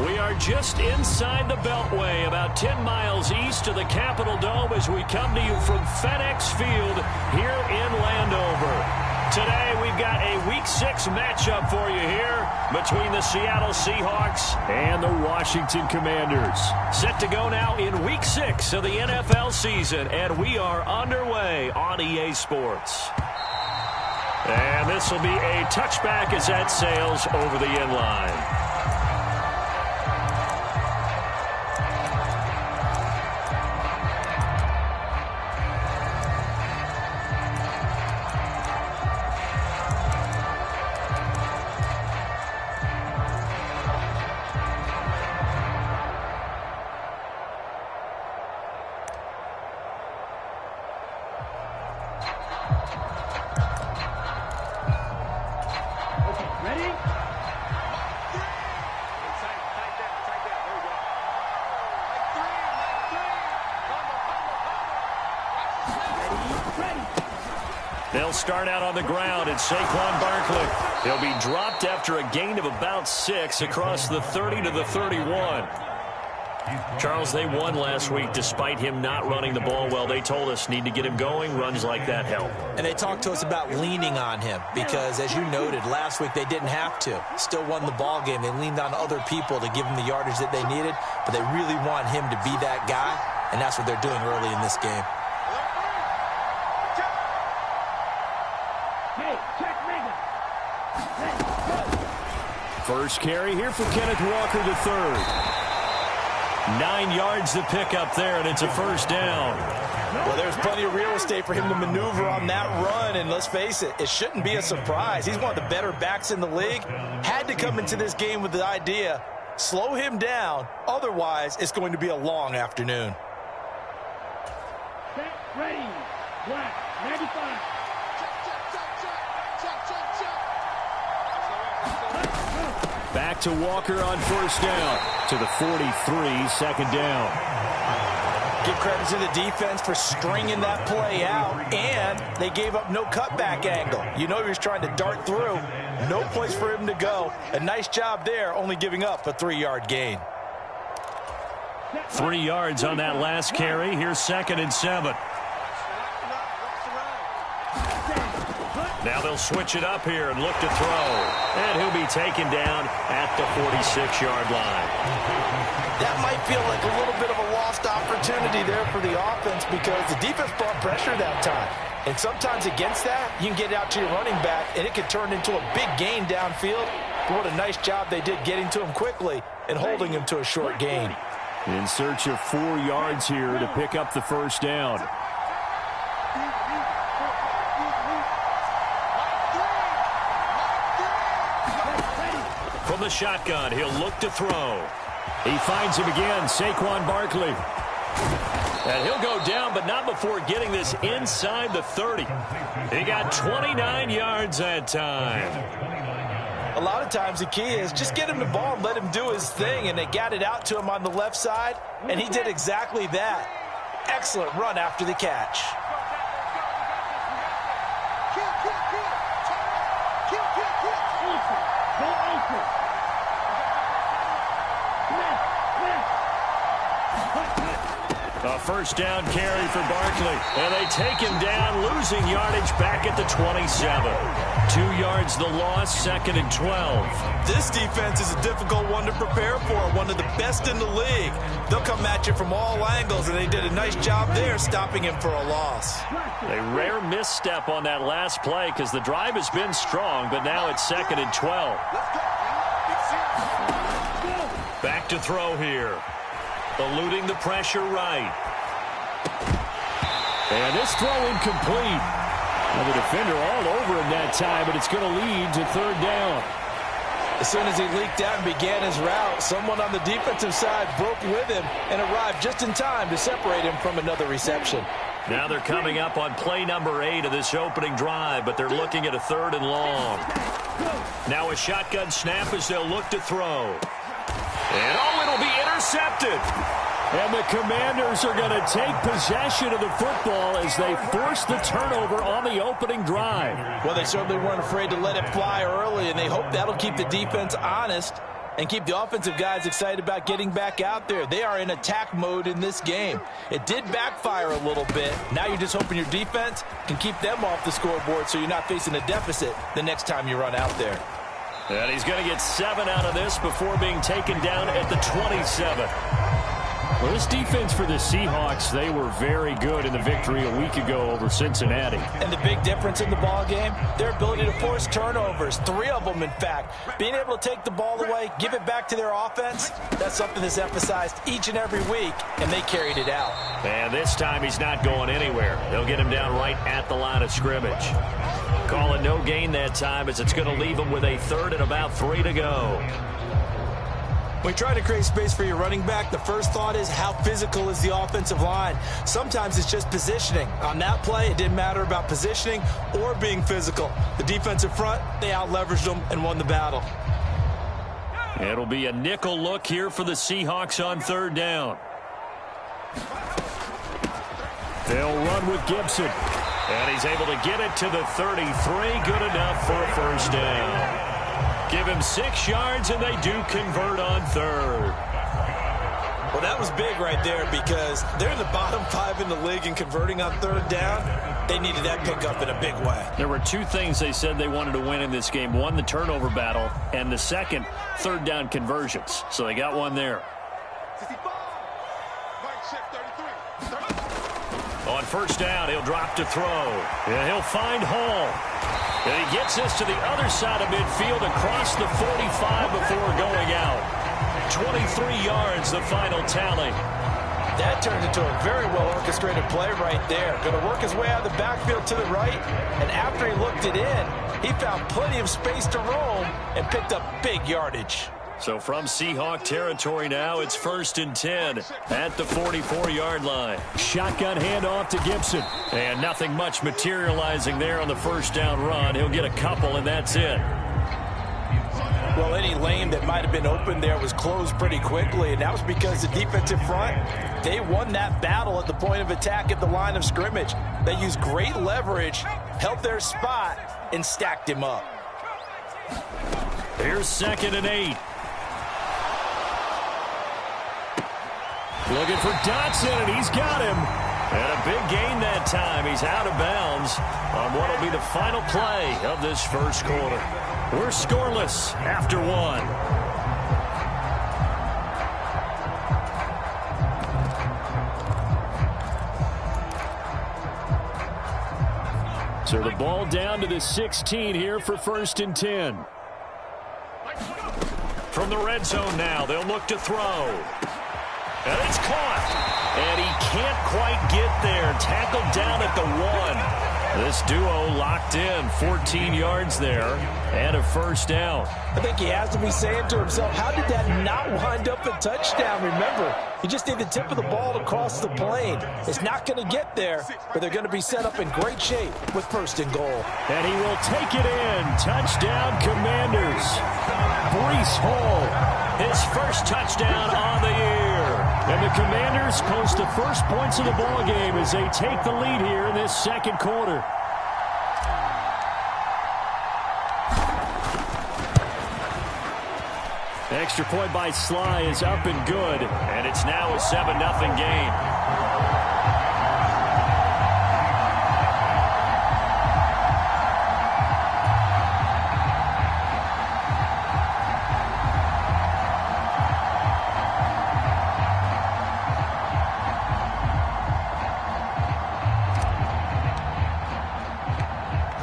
We are just inside the Beltway, about 10 miles east of the Capitol Dome as we come to you from FedEx Field here in Landover. Today, we've got a Week 6 matchup for you here between the Seattle Seahawks and the Washington Commanders. Set to go now in Week 6 of the NFL season, and we are underway on EA Sports. And this will be a touchback as that sails over the end line. They'll start out on the ground at Saquon Barkley. He'll be dropped after a gain of about 6 across the 30 to the 31. Charles, they won last week despite him not running the ball well. They told us need to get him going. Runs like that help. And they talked to us about leaning on him because, as you noted, last week they didn't have to. Still won the ball game. They leaned on other people to give them the yardage that they needed, but they really want him to be that guy, and that's what they're doing early in this game. First carry here for Kenneth Walker III. 9 yards to pick up there, and it's a first down. Well, there's plenty of real estate for him to maneuver on that run, and let's face it, it shouldn't be a surprise. He's one of the better backs in the league. Had to come into this game with the idea, slow him down, otherwise it's going to be a long afternoon. Set, ready, black, 95. Back to Walker on first down to the 43, second down. Give credit to the defense for stringing that play out, and they gave up no cutback angle. You know he was trying to dart through. No place for him to go. A nice job there, only giving up a 3-yard gain. 3 yards on that last carry. Here's 2nd and 7. Now they'll switch it up here and look to throw. And he'll be taken down at the 46-yard line. That might feel like a little bit of a lost opportunity there for the offense because the defense brought pressure that time. And sometimes against that, you can get out to your running back, and it can turn into a big gain downfield. But what a nice job they did getting to him quickly and holding him to a short gain. In search of 4 yards here to pick up the first down. From the shotgun, he'll look to throw. He finds him again, Saquon Barkley. And he'll go down, but not before getting this inside the 30. He got 29 yards that time. A lot of times the key is just get him the ball and let him do his thing, and they got it out to him on the left side, and he did exactly that. Excellent run after the catch. A first down carry for Barkley. And they take him down, losing yardage back at the 27. 2 yards the loss, 2nd and 12. This defense is a difficult one to prepare for, one of the best in the league. They'll come at you from all angles, and they did a nice job there stopping him for a loss. A rare misstep on that last play because the drive has been strong, but now it's 2nd and 12. Back to throw here. Eluding the pressure right. And this throw incomplete. Now the defender all over him that time, but it's going to lead to 3rd down. As soon as he leaked out and began his route, someone on the defensive side broke with him and arrived just in time to separate him from another reception. Now they're coming up on play number 8 of this opening drive, but they're looking at a 3rd and long. Now a shotgun snap as they'll look to throw. And it'll be intercepted. And the Commanders are going to take possession of the football as they force the turnover on the opening drive. Well, they certainly weren't afraid to let it fly early, and they hope that'll keep the defense honest. and keep the offensive guys excited about getting back out there. They are in attack mode in this game. It did backfire a little bit. Now you're just hoping your defense can keep them off the scoreboard so you're not facing a deficit the next time you run out there. And he's going to get 7 out of this before being taken down at the 27. Well, this defense for the Seahawks, they were very good in the victory a week ago over Cincinnati. And the big difference in the ball game, their ability to force turnovers, 3 of them in fact. Being able to take the ball away, give it back to their offense, that's something that's emphasized each and every week, and they carried it out. And this time he's not going anywhere. They'll get him down right at the line of scrimmage. Call it no gain that time as it's going to leave him with a 3rd and about 3 to go. When you try to create space for your running back, the first thought is how physical is the offensive line. Sometimes it's just positioning. On that play, it didn't matter about positioning or being physical. The defensive front, they out-leveraged them and won the battle. It'll be a nickel look here for the Seahawks on 3rd down. They'll run with Gibson. And he's able to get it to the 33. Good enough for a 1st down. Give him 6 yards, and they do convert on 3rd. Well, that was big right there because they're in the bottom 5 in the league and converting on 3rd down. They needed that pickup in a big way. There were 2 things they said they wanted to win in this game. One, the turnover battle, and the second, 3rd down conversions. So they got one there. On 1st down, he'll drop to throw. And he'll find Hall. And he gets this to the other side of midfield across the 45 before going out. 23 yards, the final tally. That turned into a very well-orchestrated play right there. Going to work his way out of the backfield to the right. And after he looked it in, he found plenty of space to roam and picked up big yardage. So from Seahawk territory now, it's 1st and 10 at the 44-yard line. Shotgun handoff to Gibson. And nothing much materializing there on the 1st down run. He'll get a couple, and that's it. Well, any lane that might have been open there was closed pretty quickly, and that was because the defensive front, they won that battle at the point of attack at the line of scrimmage. They used great leverage, held their spot, and stacked him up. Here's 2nd and 8. Looking for Dotson, and he's got him. And a big gain that time. He's out of bounds on what will be the final play of this 1st quarter. We're scoreless after 1. So the ball down to the 16 here for 1st and 10. From the red zone now, they'll look to throw. And it's caught. And he can't quite get there. Tackled down at the 1. This duo locked in. 14 yards there. And a 1st down. I think he has to be saying to himself, how did that not wind up a touchdown? Remember, you just need the tip of the ball to cross the plane. It's not going to get there, but they're going to be set up in great shape with 1st and goal. And he will take it in. Touchdown, Commanders. Breece Hall, his 1st touchdown on the year. And the Commanders post the 1st points of the ball game as they take the lead here in this 2nd quarter. Extra point by Sly is up and good, and it's now a 7-0 game.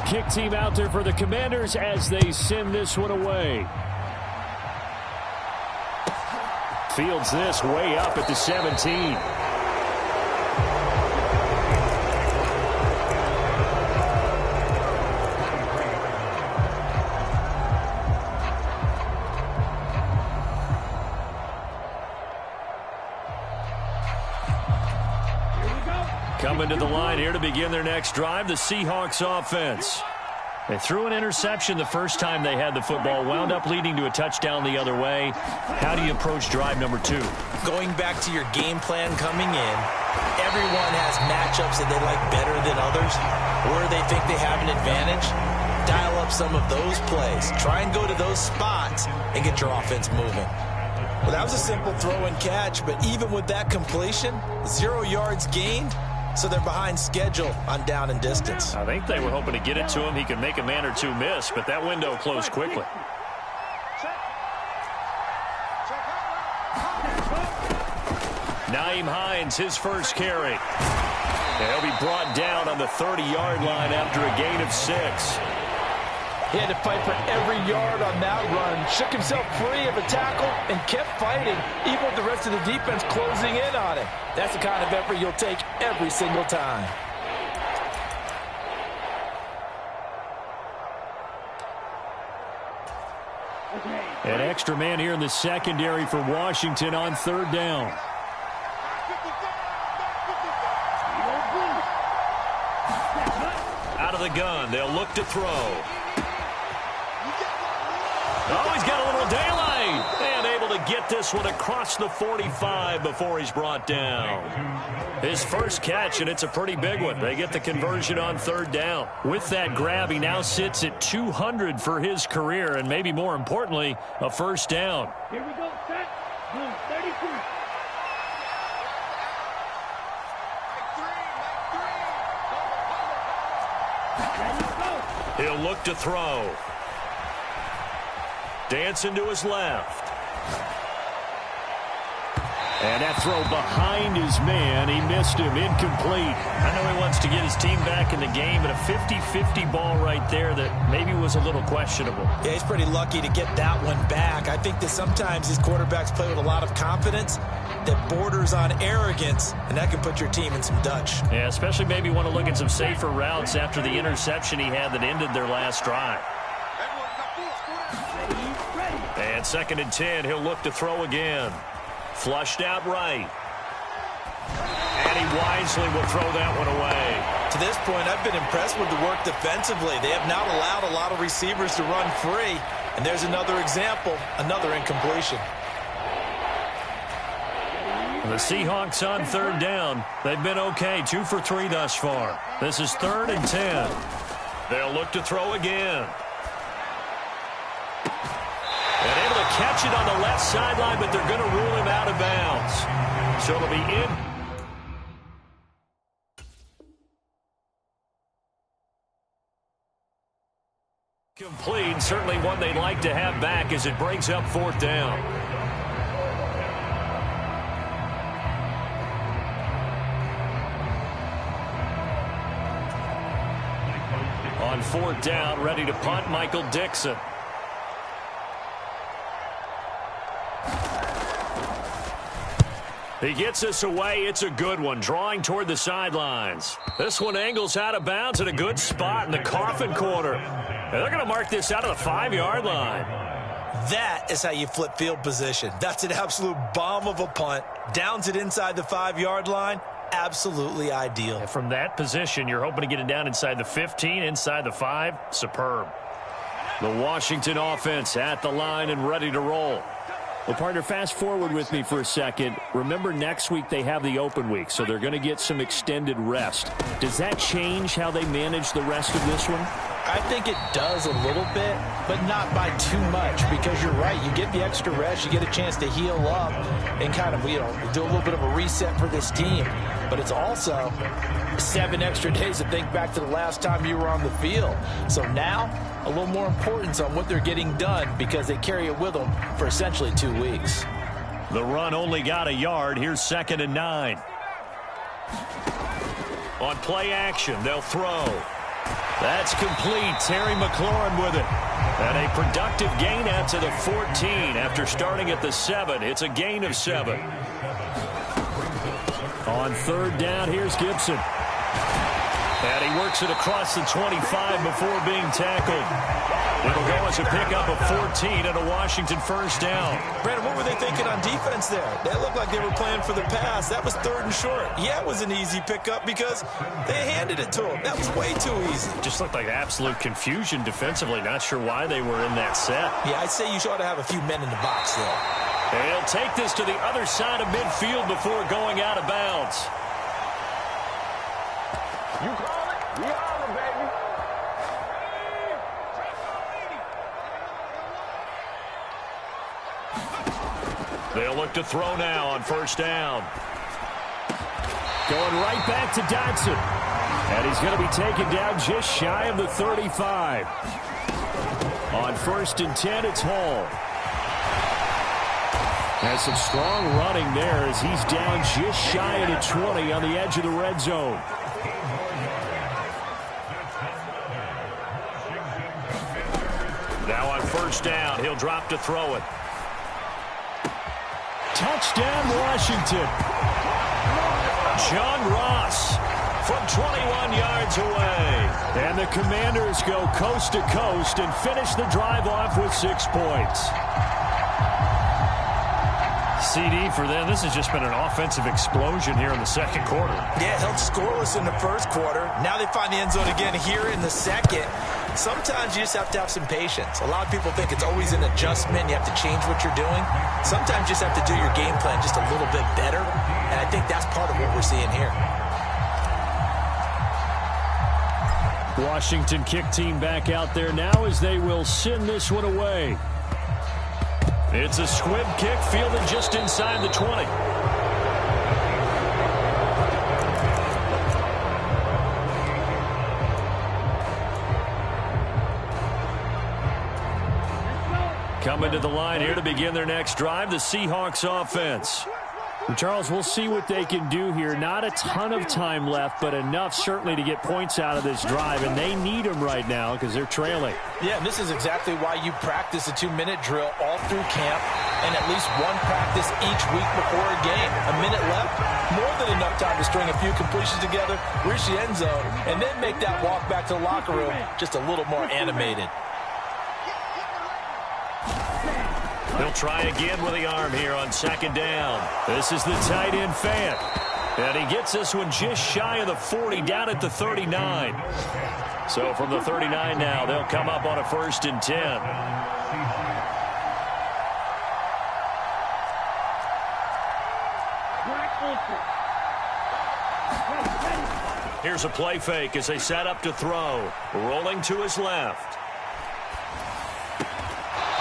Kick team out there for the Commanders as they send this one away. Fields this way up at the 17. Coming to the line here to begin their next drive, the Seahawks offense. They threw an interception the first time they had the football, wound up leading to a touchdown the other way. How do you approach drive number 2? Going back to your game plan coming in, everyone has matchups that they like better than others, or they think they have an advantage. dial up some of those plays. Try and go to those spots and get your offense moving. Well, that was a simple throw and catch, but even with that completion, 0 yards gained, so they're behind schedule on down and distance. I think they were hoping to get it to him. He could make a man or two miss, but that window closed quickly. Nyheim Hines, his first carry. He'll be brought down on the 30-yard line after a gain of 6. He had to fight for every yard on that run. Shook himself free of a tackle and kept fighting, even with the rest of the defense closing in on him. That's the kind of effort you'll take every single time. An extra man here in the secondary for Washington on 3rd down. Out of the gun, they'll look to throw. Oh, he's got a little daylight. And able to get this one across the 45 before he's brought down. His first catch, and it's a pretty big one. They get the conversion on 3rd down. With that grab, he now sits at 200 for his career, and maybe more importantly, a first down. Here we go, set. Boom, 32. He'll look to throw. Dancing to his left. And that throw behind his man. He missed him. Incomplete. I know he wants to get his team back in the game, but a 50-50 ball right there that maybe was a little questionable. Yeah, he's pretty lucky to get that one back. I think that sometimes these quarterbacks play with a lot of confidence that borders on arrogance, and that can put your team in some Dutch. Yeah, especially maybe want to look at some safer routes after the interception he had that ended their last drive. And 2nd and 10, he'll look to throw again. Flushed out right. And he wisely will throw that one away. To this point, I've been impressed with the work defensively. They have not allowed a lot of receivers to run free. And there's another example, another incompletion. The Seahawks on 3rd down. They've been okay, 2 for 3 thus far. This is 3rd and 10. They'll look to throw again. And able to catch it on the left sideline, but they're going to rule him out of bounds. So it'll be in. Complete. Certainly one they'd like to have back as it brings up 4th down. On 4th down, ready to punt, Michael Dixon. He gets us away. It's a good one, drawing toward the sidelines. This one angles out of bounds at a good spot in the coffin corner. And they're going to mark this out of the 5-yard line. That is how you flip field position. That's an absolute bomb of a punt. Downs it inside the 5-yard line. Absolutely ideal. And from that position, you're hoping to get it down inside the 15, inside the 5. Superb. The Washington offense at the line and ready to roll. Well, partner, fast forward with me for a second. Remember, next week they have the open week, so they're going to get some extended rest. Does that change how they manage the rest of this one? I think it does a little bit, but not by too much, because you're right. You get the extra rest, you get a chance to heal up and kind of, do a little bit of a reset for this team. But it's also 7 extra days to think back to the last time you were on the field. So now, a little more importance on what they're getting done because they carry it with them for essentially 2 weeks. The run only got a yard. Here's 2nd and 9. On play action, they'll throw. That's complete. Terry McLaurin with it. And a productive gain out to the 14 after starting at the 7. It's a gain of 7. On 3rd down, here's Gibson. And he works it across the 25 before being tackled. It'll go as a pickup of 14 and a Washington first down. Brandon, what were they thinking on defense there? They looked like they were playing for the pass. That was 3rd and short. Yeah, it was an easy pickup because they handed it to him. That was way too easy. Just looked like absolute confusion defensively. Not sure why they were in that set. Yeah, I'd say you ought to have a few men in the box there. And he'll take this to the other side of midfield before going out of bounds. You call it? We call it, baby. They'll look to throw now on first down. Going right back to Dotson. And he's going to be taken down just shy of the 35. On first and 10, it's Hall. Has some strong running there as he's down just shy of the 20 on the edge of the red zone. Now on first down, he'll drop to throw it. Touchdown, Washington. John Ross from 21 yards away. And the Commanders go coast to coast and finish the drive off with 6 points. CD for them. This has just been an offensive explosion here in the second quarter. Yeah, held scoreless in the first quarter. Now they find the end zone again here in the second. Sometimes you just have to have some patience. A lot of people think it's always an adjustment. You have to change what you're doing. Sometimes you just have to do your game plan just a little bit better. And I think that's part of what we're seeing here. Washington kick team back out there now as they will send this one away. It's a squib kick fielded just inside the 20. Coming to the line here to begin their next drive, the Seahawks offense. Charles, we'll see what they can do here. Not a ton of time left, but enough certainly to get points out of this drive, and they need them right now because they're trailing. Yeah, and this is exactly why you practice a 2-minute drill all through camp and at least one practice each week before a game. A minute left, more than enough time to string a few completions together, reach the end zone, and then make that walk back to the locker room just a little more animated. He'll try again with the arm here on second down. This is the tight end Fant. And he gets this one just shy of the 40, down at the 39. So from the 39 now, they'll come up on a first and 10. Here's a play fake as they set up to throw. Rolling to his left.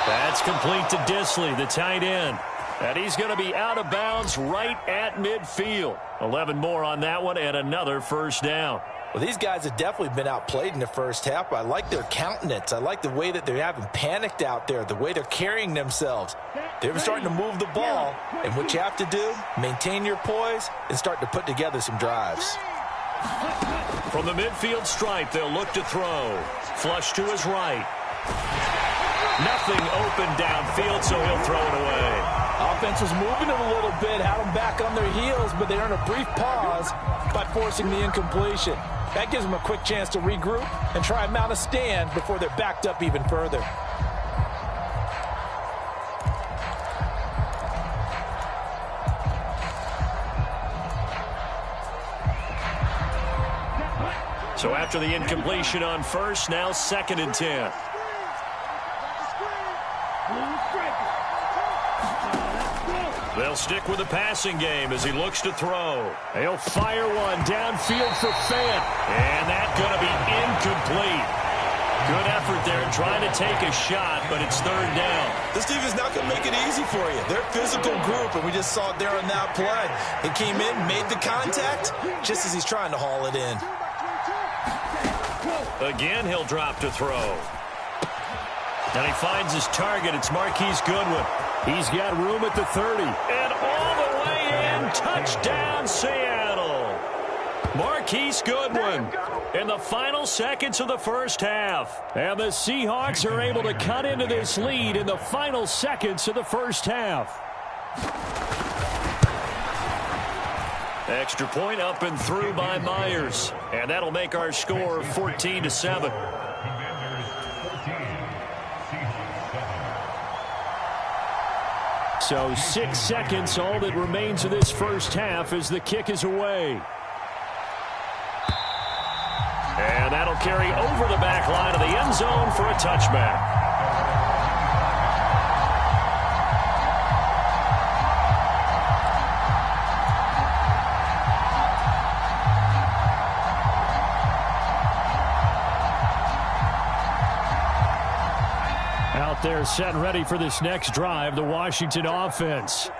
That's complete to Disley, the tight end. And he's going to be out of bounds right at midfield. 11 more on that one and another first down. Well, these guys have definitely been outplayed in the first half. I like their countenance. I like the way that they haven't panicked out there, the way they're carrying themselves. They're starting to move the ball. And what you have to do, maintain your poise and start to put together some drives. From the midfield stripe, they'll look to throw. Flush to his right. Nothing open downfield, so he'll throw it away. Offense was moving it a little bit, had them back on their heels, but they earned a brief pause by forcing the incompletion. That gives them a quick chance to regroup and try and mount a stand before they're backed up even further. So after the incompletion on first, now second and 10. They'll stick with the passing game as he looks to throw. He'll fire one downfield for Fant. And that's going to be incomplete. Good effort there trying to take a shot, but it's third down. This team is not going to make it easy for you. They're a physical group, and we just saw it there on that play. He came in, made the contact, just as he's trying to haul it in. Again, he'll drop to throw. And he finds his target. It's Marquise Goodwin. He's got room at the 30. And all the way in. Touchdown, Seattle. Marquise Goodwin in the final seconds of the first half. And the Seahawks are able to cut into this lead in the final seconds of the first half. Extra point up and through by Myers. And that'll make our score 14-7. So 6 seconds, all that remains of this first half as the kick is away. And that'll carry over the back line of the end zone for a touchback. Out there set and ready for this next drive, the Washington offense.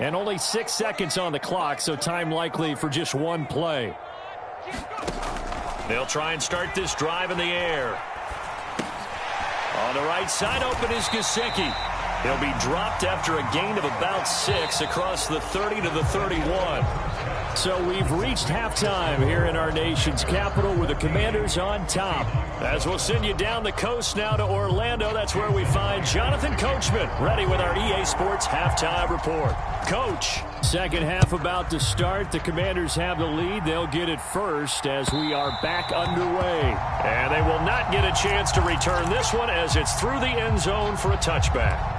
And only 6 seconds on the clock, so time likely for just one play. They'll try and start this drive in the air. On the right side, open is Gesicki. He'll be dropped after a gain of about 6 across the 30 to the 31. So we've reached halftime here in our nation's capital with the Commanders on top. As we'll send you down the coast now to Orlando, that's where we find Jonathan Coachman ready with our EA Sports Halftime Report. Coach, second half about to start. The Commanders have the lead. They'll get it first as we are back underway. And they will not get a chance to return this one as it's through the end zone for a touchback.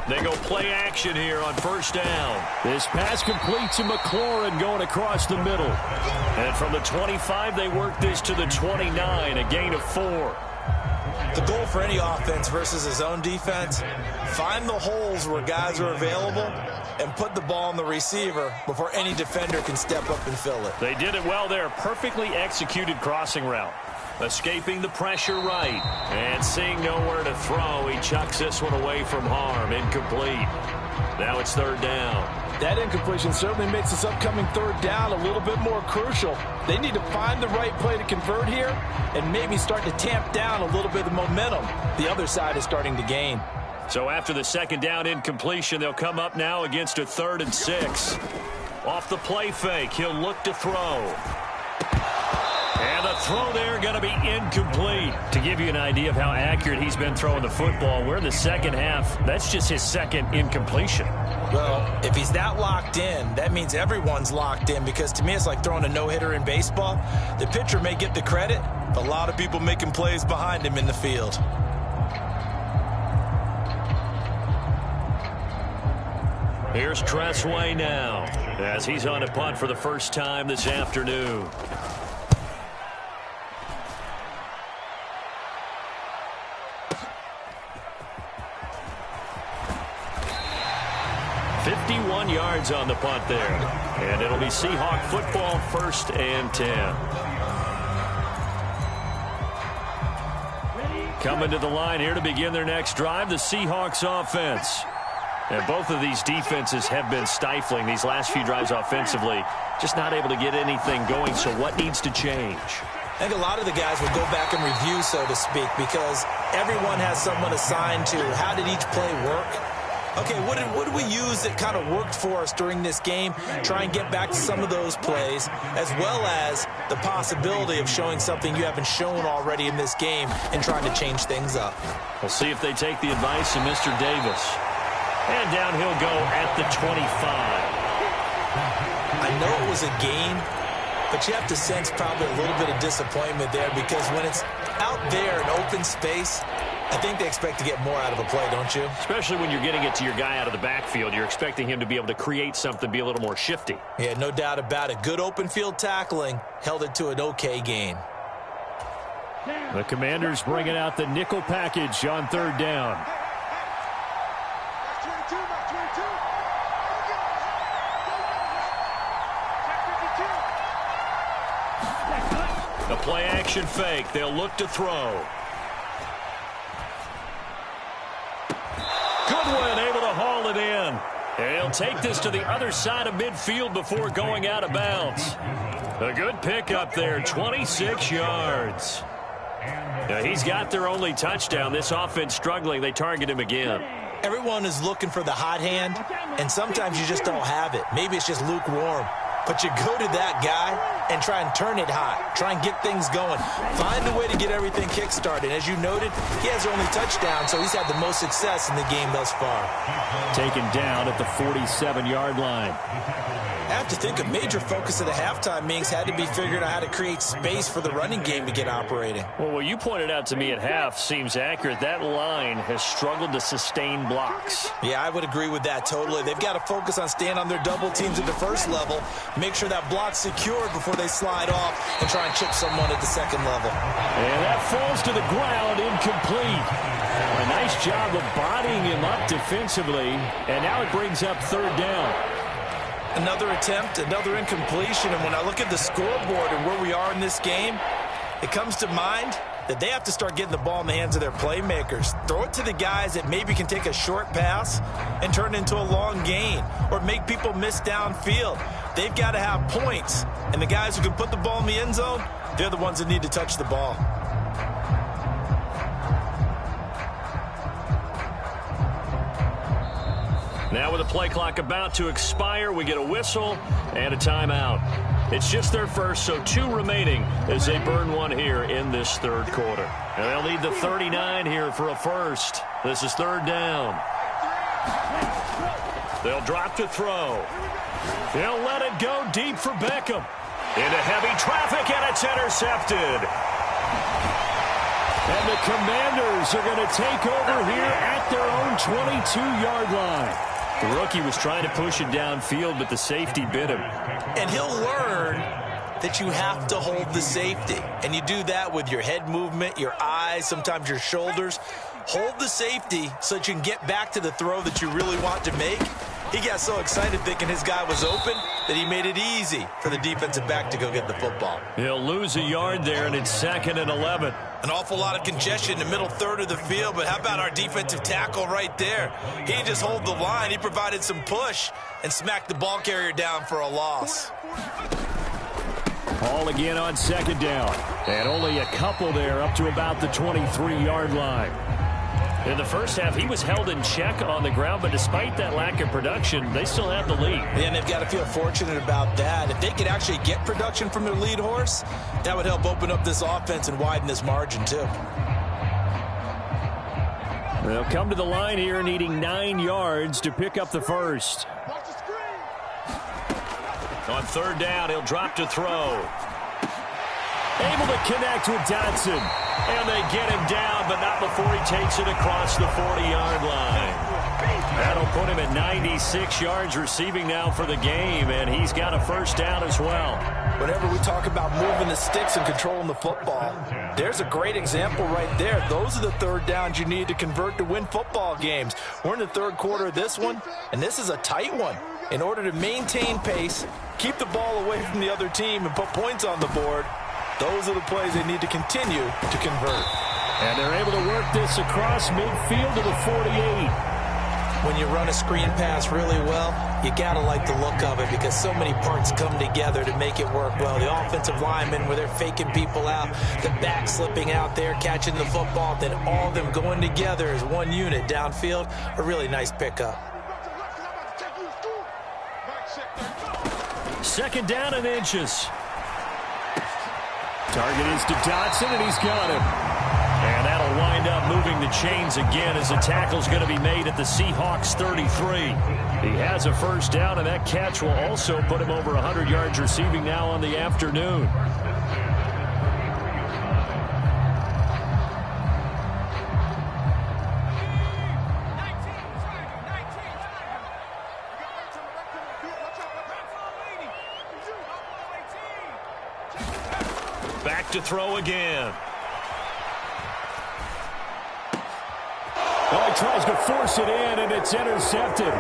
They go play action here on first down. This pass complete to McLaurin going across the middle. And from the 25, they work this to the 29, a gain of 4. The goal for any offense versus his own defense, find the holes where guys are available and put the ball on the receiver before any defender can step up and fill it. They did it well there. Perfectly executed crossing route. Escaping the pressure right. And seeing nowhere to throw, he chucks this one away from harm. Incomplete. Now it's third down. That incompletion certainly makes this upcoming third down a little bit more crucial. They need to find the right play to convert here and maybe start to tamp down a little bit of momentum. The other side is starting to gain. So after the second down incompletion, they'll come up now against a 3rd and 6. Off the play fake, he'll look to throw. And the throw there going to be incomplete. To give you an idea of how accurate he's been throwing the football, we're in the second half. That's just his second incompletion. Well, if he's that locked in, that means everyone's locked in, because to me it's like throwing a no-hitter in baseball. The pitcher may get the credit, but a lot of people making plays behind him in the field. Here's Tressway now as he's on a punt for the first time this afternoon. Yards on the punt there. And it'll be Seahawk football, 1st and 10. Coming to the line here to begin their next drive, the Seahawks offense. And both of these defenses have been stifling these last few drives offensively. Just not able to get anything going, so what needs to change? I think a lot of the guys will go back and review, so to speak, because everyone has someone assigned to how did each play work. Okay, what did we use that kind of worked for us during this game? Try and get back to some of those plays, as well as the possibility of showing something you haven't shown already in this game and trying to change things up. We'll see if they take the advice of Mr. Davis. And down he'll go at the 25. I know it was a gain, but you have to sense probably a little bit of disappointment there, because when it's out there in open space, I think they expect to get more out of a play, don't you? Especially when you're getting it to your guy out of the backfield. You're expecting him to be able to create something, be a little more shifty. Yeah, no doubt about it. Good open field tackling held it to an okay gain. The Commanders bringing out the nickel package on third down. The play action fake. They'll look to throw. Goodwin able to haul it in. And he'll take this to the other side of midfield before going out of bounds. A good pickup there, 26 yards. Now, he's got their only touchdown. This offense struggling. They target him again. Everyone is looking for the hot hand, and sometimes you just don't have it. Maybe it's just lukewarm. But you go to that guy and try and turn it hot. Try and get things going. Find a way to get everything kick-started. As you noted, he has their only touchdown, so he's had the most success in the game thus far. Taken down at the 47-yard line. I have to think a major focus of the halftime meetings had to be figuring out how to create space for the running game to get operating. Well, what you pointed out to me at half seems accurate. That line has struggled to sustain blocks. Yeah, I would agree with that totally. They've got to focus on staying on their double teams at the first level, make sure that block's secured before they slide off and try and chip someone at the second level. And that falls to the ground, incomplete. A nice job of bodying him up defensively, and now it brings up third down. Another attempt, another incompletion, and when I look at the scoreboard and where we are in this game, it comes to mind that they have to start getting the ball in the hands of their playmakers. Throw it to the guys that maybe can take a short pass and turn it into a long gain or make people miss downfield. They've got to have points, and the guys who can put the ball in the end zone, they're the ones that need to touch the ball. Now with the play clock about to expire, we get a whistle and a timeout. It's just their first, so 2 remaining as they burn one here in this third quarter. And they'll need the 39 here for a first. This is 3rd down. They'll drop to throw. They'll let it go deep for Beckham. Into heavy traffic, and it's intercepted. And the Commanders are going to take over here at their own 22-yard line. The rookie was trying to push it downfield, but the safety bit him. And he'll learn that you have to hold the safety. And you do that with your head movement, your eyes, sometimes your shoulders. Hold the safety so that you can get back to the throw that you really want to make. He got so excited thinking his guy was open that he made it easy for the defensive back to go get the football. He'll lose a yard there, and it's 2nd and 11. An awful lot of congestion in the middle third of the field, but how about our defensive tackle right there? He didn't just hold the line. He provided some push and smacked the ball carrier down for a loss. Ball again on 2nd down. And only a couple there up to about the 23-yard line. In the first half, he was held in check on the ground, but despite that lack of production, they still have the lead. And they've got to feel fortunate about that. If they could actually get production from their lead horse, that would help open up this offense and widen this margin, too. They'll come to the line here needing 9 yards to pick up the first. On 3rd down, he'll drop to throw. Able to connect with Dotson. And they get him down, but not before he takes it across the 40-yard line. That'll put him at 96 yards receiving now for the game, and he's got a first down as well. Whenever we talk about moving the sticks and controlling the football, there's a great example right there. Those are the 3rd downs you need to convert to win football games. We're in the 3rd quarter of this one, and this is a tight one. In order to maintain pace, keep the ball away from the other team, and put points on the board, those are the plays they need to continue to convert. And they're able to work this across midfield to the 48. When you run a screen pass really well, you got to like the look of it because so many parts come together to make it work well. The offensive linemen, where they're faking people out, the back slipping out there, catching the football, then all of them going together as one unit downfield, a really nice pickup. 2nd down and inches. Target is to Dotson, and he's got him. And that'll wind up moving the chains again as the tackle's going to be made at the Seahawks 33. He has a first down, and that catch will also put him over 100 yards receiving now on the afternoon. Back to throw again. Oh, he tries to force it in, and it's intercepted.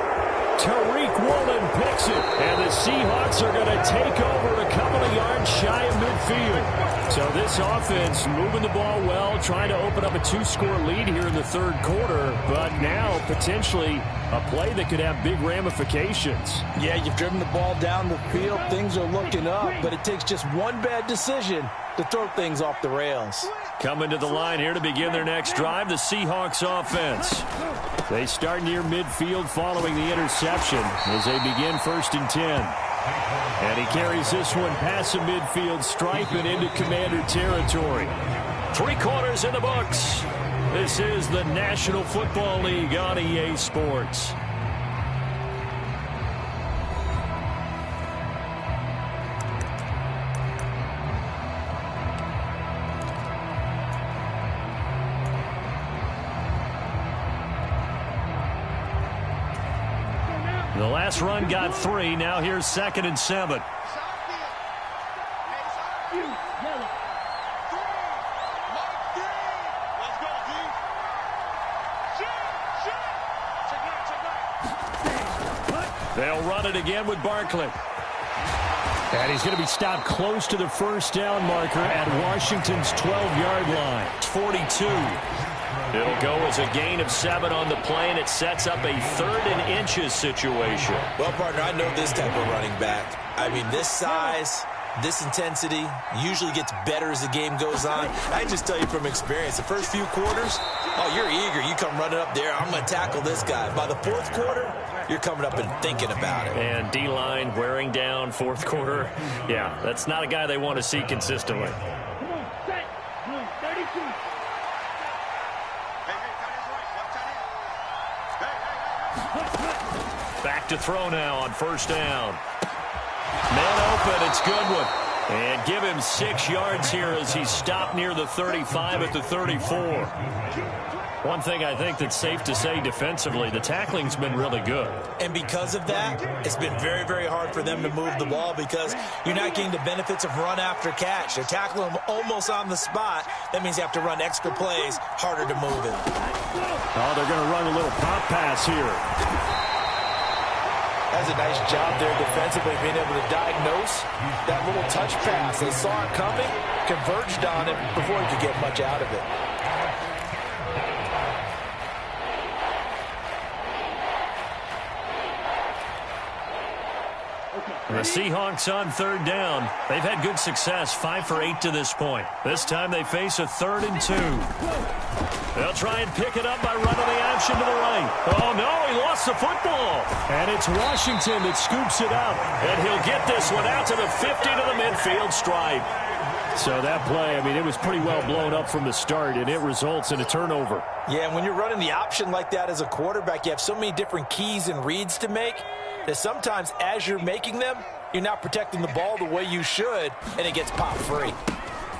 Tariq Woolen picks it, and the Seahawks are going to take over a couple of yards shy of midfield. So this offense moving the ball well, trying to open up a 2-score lead here in the 3rd quarter, but now potentially a play that could have big ramifications. Yeah, you've driven the ball down the field. Things are looking up, but it takes just one bad decision to throw things off the rails. Coming to the line here to begin their next drive, the Seahawks offense. They start near midfield following the interception as they begin 1st and 10. And he carries this one past the midfield stripe and into Commander territory. 3 quarters in the books. This is the National Football League on EA Sports. The last run got 3. Now here's 2nd and 7. They'll run it again with Barkley. And he's going to be stopped close to the first down marker at Washington's 12-yard line. It's 42. It'll go as a gain of 7 on the play, and it sets up a 3rd and inches situation. Well, partner, I know this type of running back. I mean, this size, this intensity usually gets better as the game goes on. I just tell you from experience, the first few quarters, oh, you're eager. You come running up there, I'm going to tackle this guy. By the 4th quarter, you're coming up and thinking about it. And D-line wearing down 4th quarter. Yeah, that's not a guy they want to see consistently. Come on, set. Blue 32. Back to throw now on first down. Man open, it's Goodwin. And give him 6 yards here as he's stopped near the 35 at the 34. One thing I think that's safe to say defensively, the tackling's been really good. And because of that, it's been very, very hard for them to move the ball because you're not getting the benefits of run after catch. They're tackling them almost on the spot. That means you have to run extra plays, harder to move it. Oh, they're going to run a little pop pass here. That's a nice job there defensively, being able to diagnose that little touch pass. They saw it coming, converged on it before he could get much out of it. The Seahawks on 3rd down. They've had good success, 5 for 8 to this point. This time they face a 3rd and 2. They'll try and pick it up by running the option to the right. Oh, no, he lost the football. And it's Washington that scoops it up. And he'll get this one out to the 50 to the midfield stripe. So that play, I mean, it was pretty well blown up from the start, and it results in a turnover. Yeah, and when you're running the option like that as a quarterback, you have so many different keys and reads to make that sometimes as you're making them, you're not protecting the ball the way you should, and it gets popped free.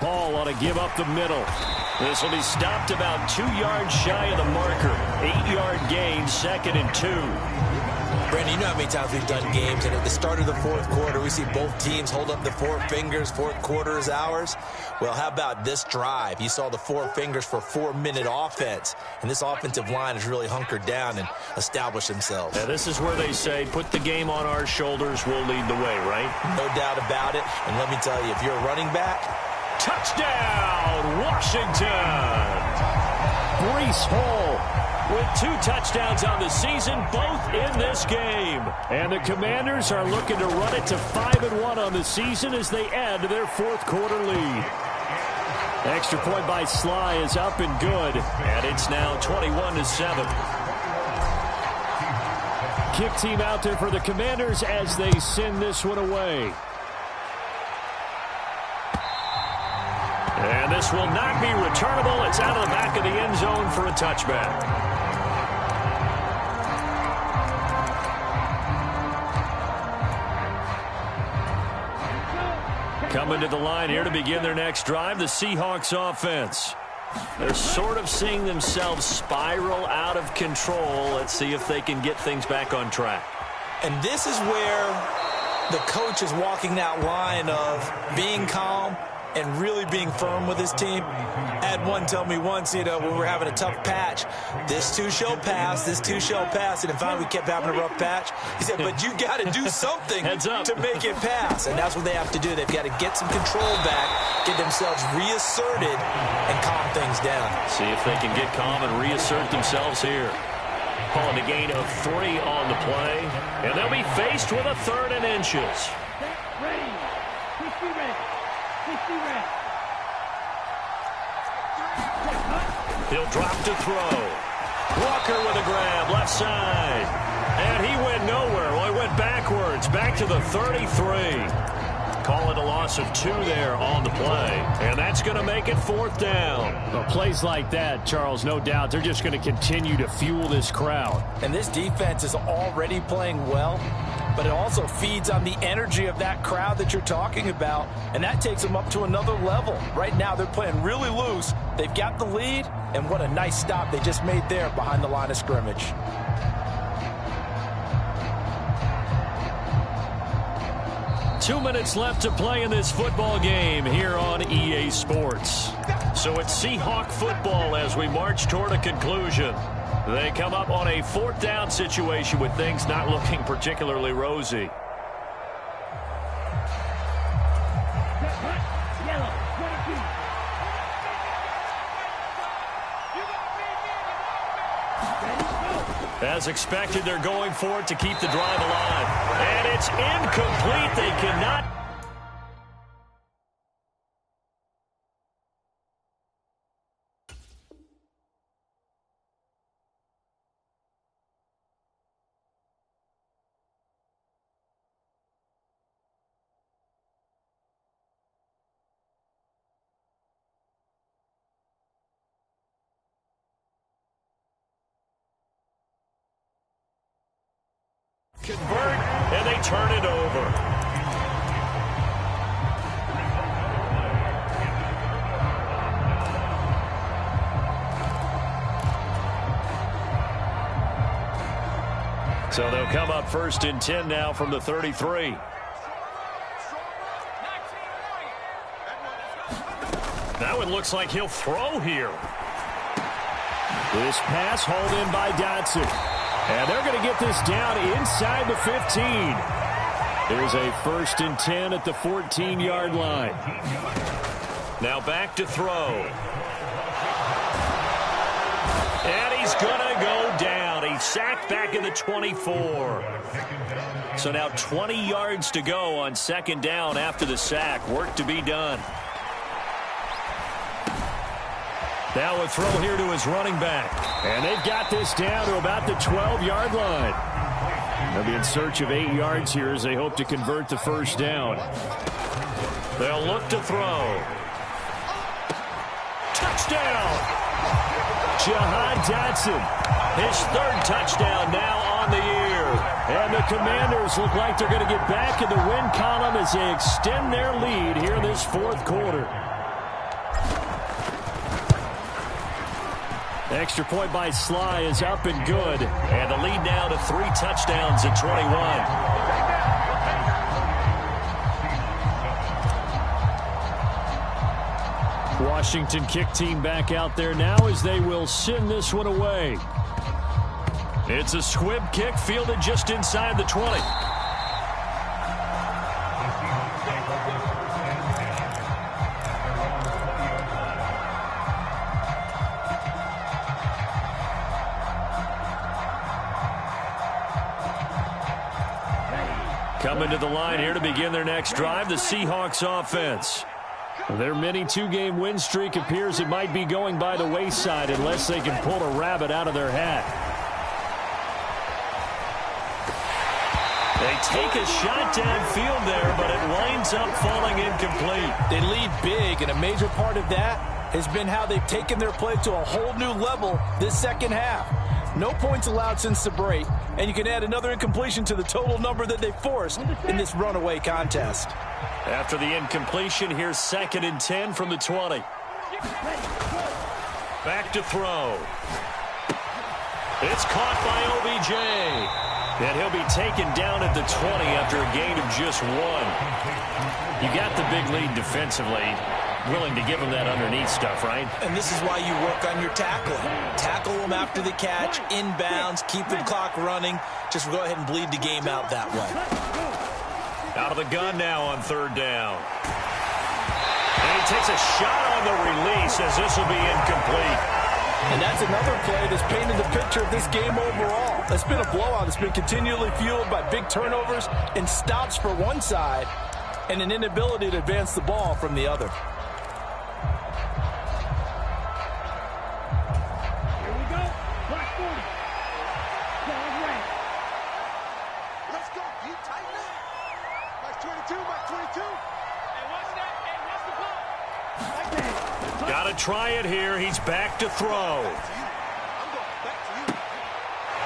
Ball ought to give up the middle. This will be stopped about 2 yards shy of the marker. 8-yard gain, 2nd and 2. Brandon, you know how many times we've done games, and at the start of the 4th quarter, we see both teams hold up the 4 fingers, 4th quarter is ours. Well, how about this drive? You saw the 4 fingers for 4-minute offense, and this offensive line has really hunkered down and established themselves. Now, this is where they say, put the game on our shoulders, we'll lead the way, right? No doubt about it, and let me tell you, if you're a running back, touchdown, Washington! Breece Hall with 2 touchdowns on the season, both in this game. And the Commanders are looking to run it to 5-1 on the season as they add to their 4th quarter lead. Extra point by Sly is up and good, and it's now 21-7. Kick team out there for the Commanders as they send this one away. And this will not be returnable. It's out of the back of the end zone for a touchback. Coming to the line here to begin their next drive, the Seahawks offense. They're sort of seeing themselves spiral out of control. Let's see if they can get things back on track. And this is where the coach is walking that line of being calm and really being firm with his team. I had one tell me once, when we were having a tough patch, this too shall pass, this too shall pass. And finally we kept having a rough patch. He said, but you got to do something to make it pass. And that's what they have to do. They've got to get some control back, get themselves reasserted, and calm things down. See if they can get calm and reassert themselves here. Calling a gain of 3 on the play. And they'll be faced with a 3rd and inches. Ready. 50 ready. 50 ready. He'll drop to throw. Walker with a grab, left side. And he went nowhere. Well, he went backwards, back to the 33. Call it a loss of 2 there on the play. And that's going to make it 4th down. Well, plays like that, Charles, no doubt, they're just going to continue to fuel this crowd. And this defense is already playing well, but it also feeds on the energy of that crowd that you're talking about, and that takes them up to another level. Right now, they're playing really loose. They've got the lead, and what a nice stop they just made there behind the line of scrimmage. Two minutes left to play in this football game here on EA Sports. So it's Seahawk football as we march toward a conclusion. They come up on a 4th down situation with things not looking particularly rosy. Yellow, 22. As expected, they're going for it to keep the drive alive. And it's incomplete. They cannot. Convert, and they turn it over. So they'll come up 1st and 10 now from the 33. That one looks like he'll throw here. This pass hauled in by Dotson. And they're going to get this down inside the 15. There's a 1st and 10 at the 14-yard line. Now back to throw. And he's going to go down. He's sacked back in the 24. So now 20 yards to go on 2nd down after the sack. Work to be done. Now a throw here to his running back. And they've got this down to about the 12-yard line. They'll be in search of 8 yards here as they hope to convert the 1st down. They'll look to throw. Touchdown! Jahan Dotson. His 3rd touchdown now on the year. And the Commanders look like they're going to get back in the win column as they extend their lead here in this 4th quarter. Extra point by Sly is up and good. And the lead now to 3 touchdowns at 21. Washington kick team back out there now as they will send this one away. It's a squib kick fielded just inside the 20. Coming to the line here to begin their next drive, the Seahawks offense. Their mini 2-game win streak appears it might be going by the wayside unless they can pull a rabbit out of their hat. They take a shot downfield there, but it winds up falling incomplete. They lead big, and a major part of that has been how they've taken their play to a whole new level this 2nd half. No points allowed since the break, and you can add another incompletion to the total number that they forced in this runaway contest. After the incompletion, here's 2nd and 10 from the 20. Back to throw. It's caught by OBJ. And he'll be taken down at the 20 after a gain of just 1. You got the big lead defensively. Willing to give him that underneath stuff, right? And this is why you work on your tackling. Tackle them after the catch, inbounds, keep the clock running. Just go ahead and bleed the game out that way. Out of the gun now on 3rd down. And he takes a shot on the release as this will be incomplete. And that's another play that's painted the picture of this game overall. It's been a blowout. It's been continually fueled by big turnovers and stops for one side and an inability to advance the ball from the other. Got to try it here. He's back to throw.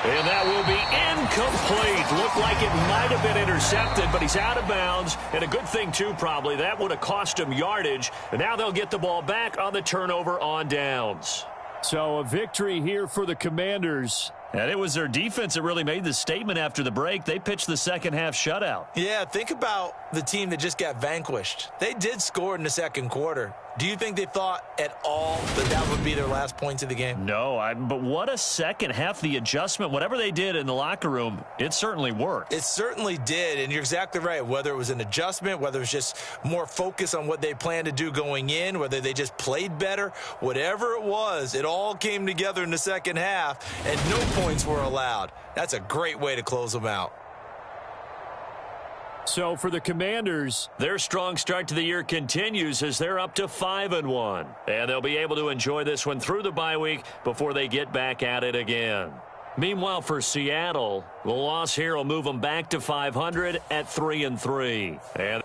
And that will be incomplete. Looked like it might have been intercepted, but he's out of bounds. And a good thing, too, probably. That would have cost him yardage. And now they'll get the ball back on the turnover on downs. So a victory here for the Commanders. And it was their defense that really made the statement after the break. They pitched the 2nd half shutout. Yeah, think about the team that just got vanquished. They did score in the 2nd quarter. Do you think they thought at all that that would be their last points of the game? No, but what a second half. The adjustment, whatever they did in the locker room, it certainly worked. It certainly did, and you're exactly right. Whether it was an adjustment, whether it was just more focus on what they planned to do going in, whether they just played better, whatever it was, it all came together in the second half, and no points were allowed. That's a great way to close them out. So for the Commanders, their strong start to the year continues as they're up to 5-1. And they'll be able to enjoy this one through the bye week before they get back at it again. Meanwhile, for Seattle, the loss here will move them back to 500 at 3-3. And